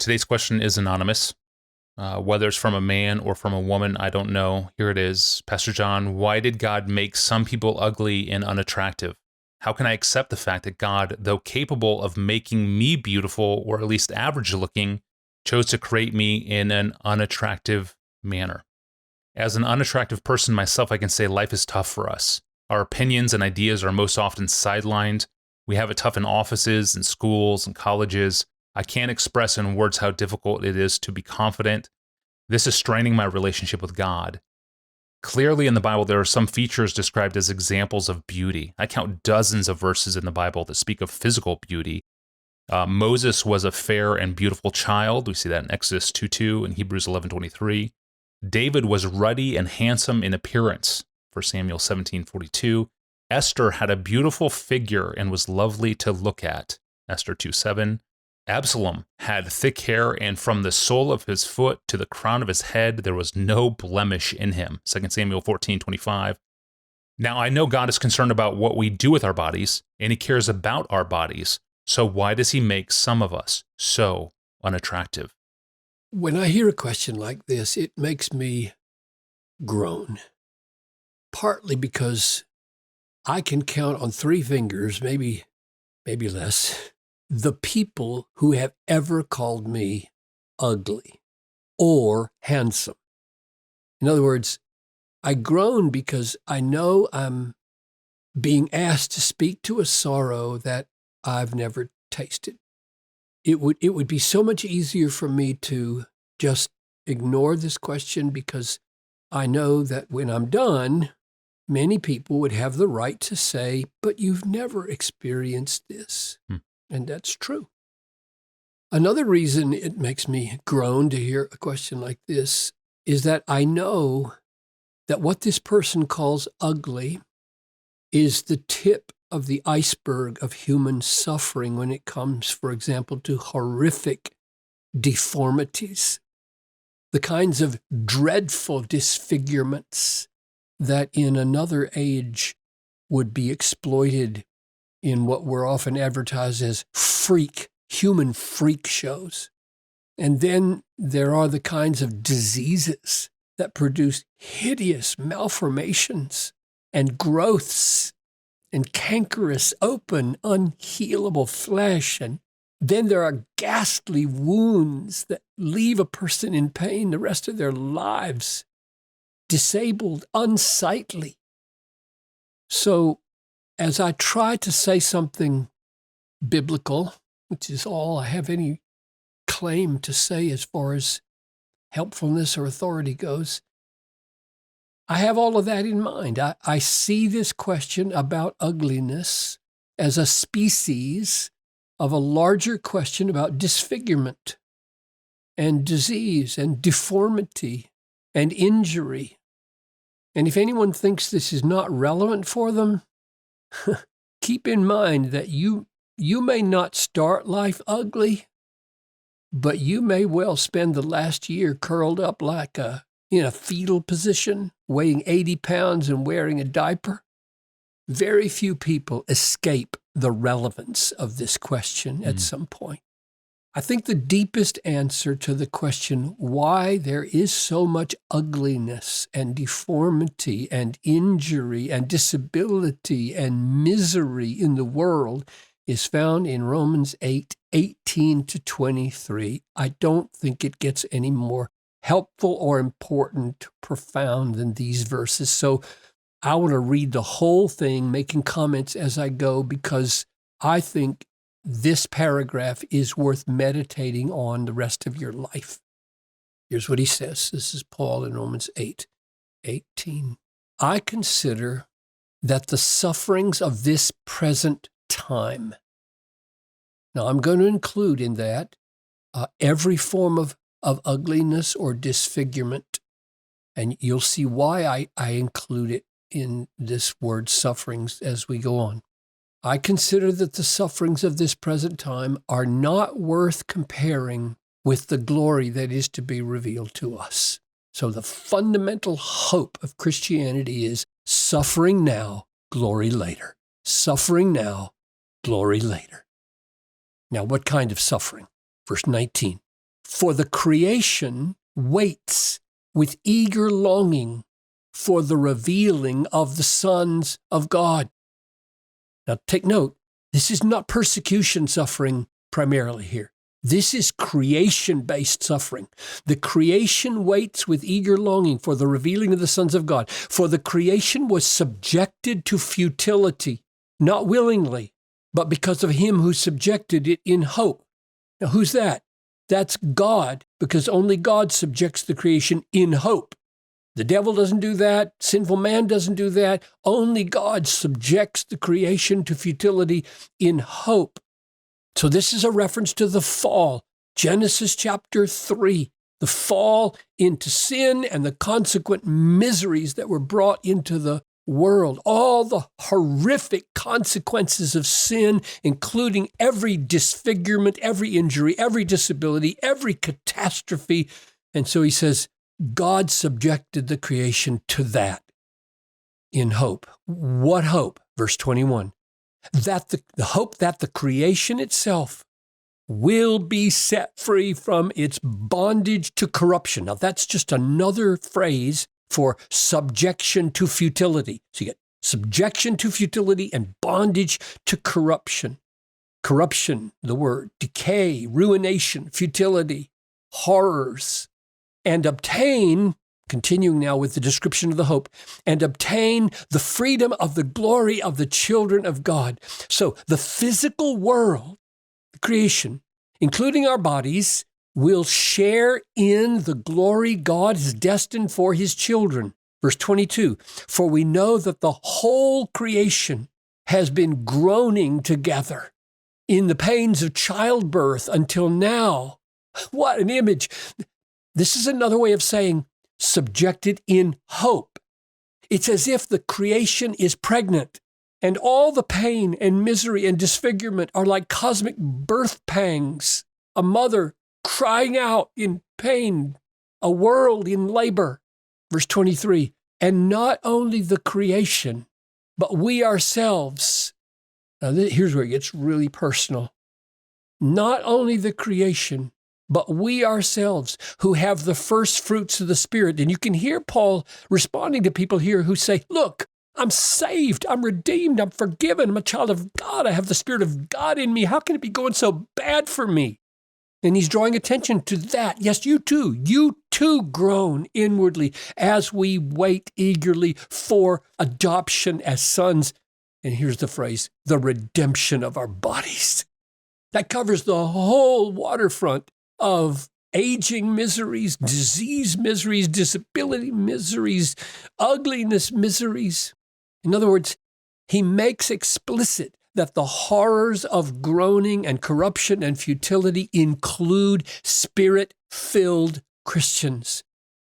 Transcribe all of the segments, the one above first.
Today's question is anonymous. Whether it's from a man or from a woman, I don't know. Here it is. Pastor John, why did God make some people ugly and unattractive? How can I accept the fact that God, though capable of making me beautiful or at least average looking, chose to create me in an unattractive manner? As an unattractive person myself, I can say life is tough for us. Our opinions and ideas are most often sidelined. We have it tough in offices and schools and colleges. I can't express in words how difficult it is to be confident. This is straining my relationship with God. Clearly in the Bible, there are some features described as examples of beauty. I count dozens of verses in the Bible that speak of physical beauty. Moses was a fair and beautiful child. We see that in Exodus 2:2 and Hebrews 11:23. David was ruddy and handsome in appearance, 1 Samuel 17:42. Esther had a beautiful figure and was lovely to look at, Esther 2:7. Absalom had thick hair, and from the sole of his foot to the crown of his head, there was no blemish in him, 2 Samuel 14:25. Now, I know God is concerned about what we do with our bodies, and he cares about our bodies. So why does he make some of us so unattractive? When I hear a question like this, it makes me groan, partly because I can count on 3 fingers, maybe less, the people who have ever called me ugly or handsome. In other words, I groan because I know I'm being asked to speak to a sorrow that I've never tasted. It would be so much easier for me to just ignore this question because I know that when I'm done, many people would have the right to say, but you've never experienced this. And that's true. Another reason it makes me groan to hear a question like this is that I know that what this person calls ugly is the tip of the iceberg of human suffering when it comes, for example, to horrific deformities, the kinds of dreadful disfigurements that in another age would be exploited in what were often advertised as human freak shows. And then there are the kinds of diseases that produce hideous malformations and growths and cankerous, open, unhealable flesh. And then there are ghastly wounds that leave a person in pain the rest of their lives, disabled, unsightly. So as I try to say something biblical, which is all I have any claim to say as far as helpfulness or authority goes, I have all of that in mind. I see this question about ugliness as a species of a larger question about disfigurement and disease and deformity and injury. And if anyone thinks this is not relevant for them, keep in mind that you may not start life ugly, but you may well spend the last year curled up like in a fetal position, weighing 80 pounds and wearing a diaper. Very few people escape the relevance of this question at some point. I think the deepest answer to the question why there is so much ugliness and deformity and injury and disability and misery in the world is found in Romans 8:18-23. I don't think it gets any more helpful or important, profound than these verses. So I want to read the whole thing, making comments as I go, because I think this paragraph is worth meditating on the rest of your life. Here's what he says. This is Paul in Romans 8:18. I consider that the sufferings of this present time. Now, I'm going to include in that every form of ugliness or disfigurement, and you'll see why I include it in this word sufferings as we go on. I consider that the sufferings of this present time are not worth comparing with the glory that is to be revealed to us. So the fundamental hope of Christianity is suffering now, glory later. Suffering now, glory later. Now, what kind of suffering? Verse 19. For the creation waits with eager longing for the revealing of the sons of God. Now take note, this is not persecution suffering primarily here. This is creation-based suffering. The creation waits with eager longing for the revealing of the sons of God. For the creation was subjected to futility, not willingly, but because of him who subjected it in hope. Now who's that? That's God, because only God subjects the creation in hope. The devil doesn't do that. Sinful man doesn't do that. Only God subjects the creation to futility in hope. So this is a reference to the fall. Genesis chapter 3, the fall into sin and the consequent miseries that were brought into the world. All the horrific consequences of sin, including every disfigurement, every injury, every disability, every catastrophe. And so he says, God subjected the creation to that in hope. What hope? Verse 21. That the hope that the creation itself will be set free from its bondage to corruption. Now, that's just another phrase for subjection to futility. So you get subjection to futility and bondage to corruption. Corruption, the word, decay, ruination, futility, horrors, and obtain, continuing now with the description of the hope, and obtain the freedom of the glory of the children of God. So the physical world, the creation, including our bodies, will share in the glory God has destined for his children. Verse 22, for we know that the whole creation has been groaning together in the pains of childbirth until now. What an image. This is another way of saying subjected in hope. It's as if the creation is pregnant, and all the pain and misery and disfigurement are like cosmic birth pangs, a mother crying out in pain, a world in labor. Verse 23, and not only the creation, but we ourselves. Now here's where it gets really personal. Not only the creation, but we ourselves who have the first fruits of the Spirit. And you can hear Paul responding to people here who say, look, I'm saved, I'm redeemed, I'm forgiven, I'm a child of God, I have the Spirit of God in me. How can it be going so bad for me? And he's drawing attention to that. Yes, you too groan inwardly as we wait eagerly for adoption as sons. And here's the phrase, the redemption of our bodies. That covers the whole waterfront of aging miseries, disease miseries, disability miseries, ugliness miseries. In other words, he makes explicit that the horrors of groaning and corruption and futility include spirit-filled Christians.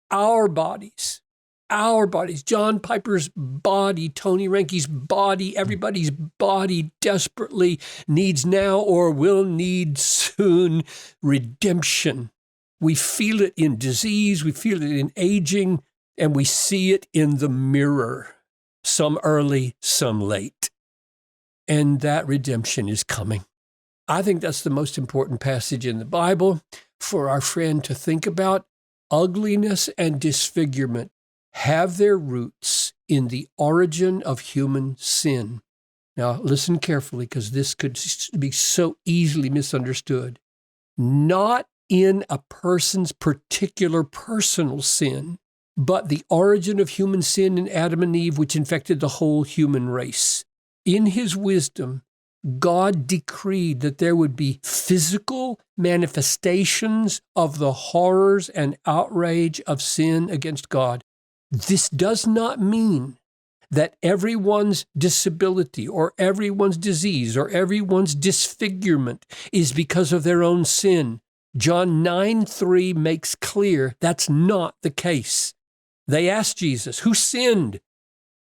Our bodies, John Piper's body, Tony Reinke's body, everybody's body desperately needs now or will need soon redemption. We feel it in disease, we feel it in aging, and we see it in the mirror, some early, some late. And that redemption is coming. I think that's the most important passage in the Bible for our friend to think about. Ugliness and disfigurement have their roots in the origin of human sin. Now, listen carefully, because this could be so easily misunderstood. Not in a person's particular personal sin, but the origin of human sin in Adam and Eve, which infected the whole human race. In his wisdom, God decreed that there would be physical manifestations of the horrors and outrage of sin against God. This does not mean that everyone's disability or everyone's disease or everyone's disfigurement is because of their own sin. John 9:3 makes clear that's not the case. They asked Jesus, who sinned,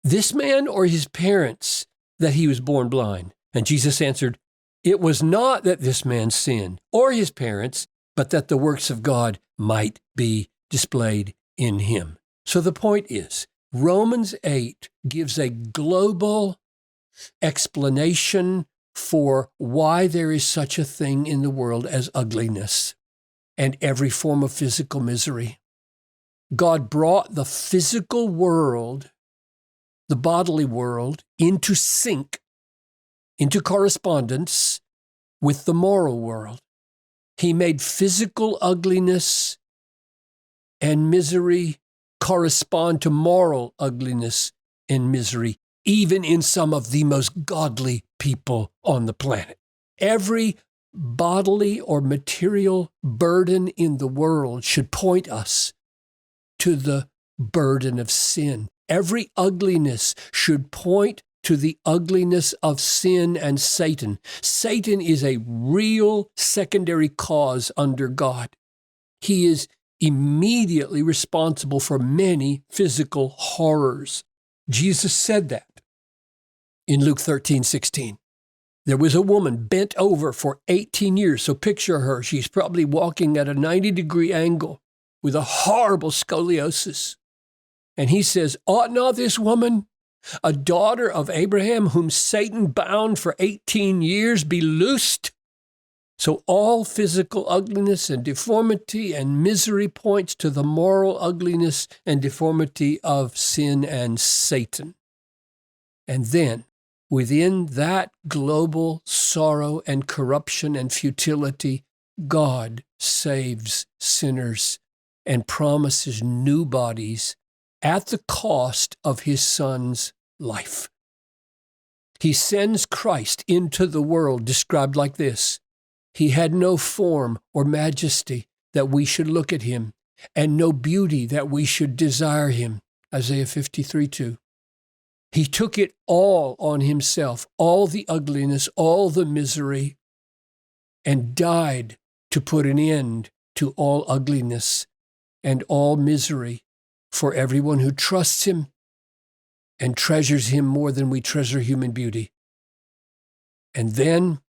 this man or his parents, that he was born blind? And Jesus answered, it was not that this man sinned or his parents, but that the works of God might be displayed in him. So the point is, Romans 8 gives a global explanation for why there is such a thing in the world as ugliness. and every form of physical misery. God brought the physical world, the bodily world, into sync, into correspondence with the moral world. He made physical ugliness and misery correspond to moral ugliness and misery, even in some of the most godly people on the planet. Every bodily or material burden in the world should point us to the burden of sin. Every ugliness should point to the ugliness of sin and Satan. Satan is a real secondary cause under God. He is immediately responsible for many physical horrors. Jesus said that in Luke 13:16. There was a woman bent over for 18 years. So picture her. She's probably walking at a 90-degree angle with a horrible scoliosis. And he says, ought not this woman, a daughter of Abraham, whom Satan bound for 18 years, be loosed? So all physical ugliness and deformity and misery points to the moral ugliness and deformity of sin and Satan. And then, within that global sorrow and corruption and futility, God saves sinners and promises new bodies at the cost of his Son's life. He sends Christ into the world described like this. He had no form or majesty that we should look at him, and no beauty that we should desire him. Isaiah 53:2. He took it all on himself, all the ugliness, all the misery, and died to put an end to all ugliness and all misery for everyone who trusts him and treasures him more than we treasure human beauty. And then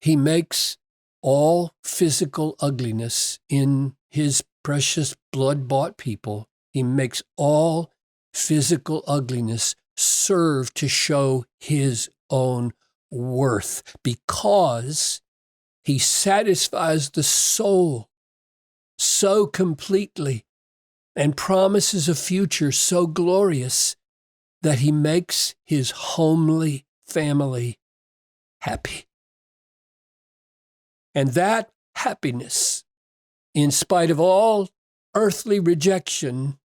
he makes all physical ugliness in his precious blood-bought people. He makes all physical ugliness serve to show his own worth, because he satisfies the soul so completely and promises a future so glorious that he makes his homely family happy. And that happiness, in spite of all earthly rejection,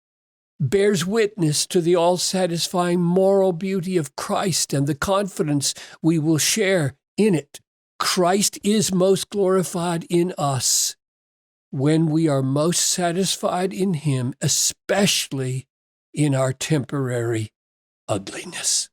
bears witness to the all-satisfying moral beauty of Christ and the confidence we will share in it. Christ is most glorified in us when we are most satisfied in him, especially in our temporary ugliness.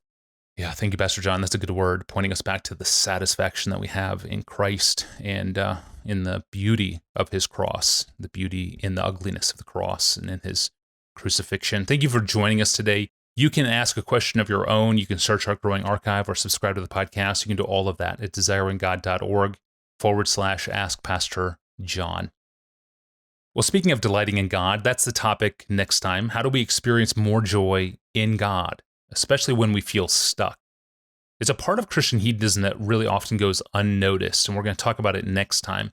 Yeah, thank you, Pastor John. That's a good word, pointing us back to the satisfaction that we have in Christ and in the beauty of his cross, the beauty in the ugliness of the cross and in his crucifixion. Thank you for joining us today. You can ask a question of your own. You can search our growing archive or subscribe to the podcast. You can do all of that at desiringgod.org/Ask Pastor John. Well, speaking of delighting in God, that's the topic next time. How do we experience more joy in God, especially when we feel stuck? It's a part of Christian hedonism that really often goes unnoticed, and we're going to talk about it next time.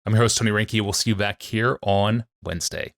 I'm your host, Tony Reinke. We'll see you back here on Wednesday.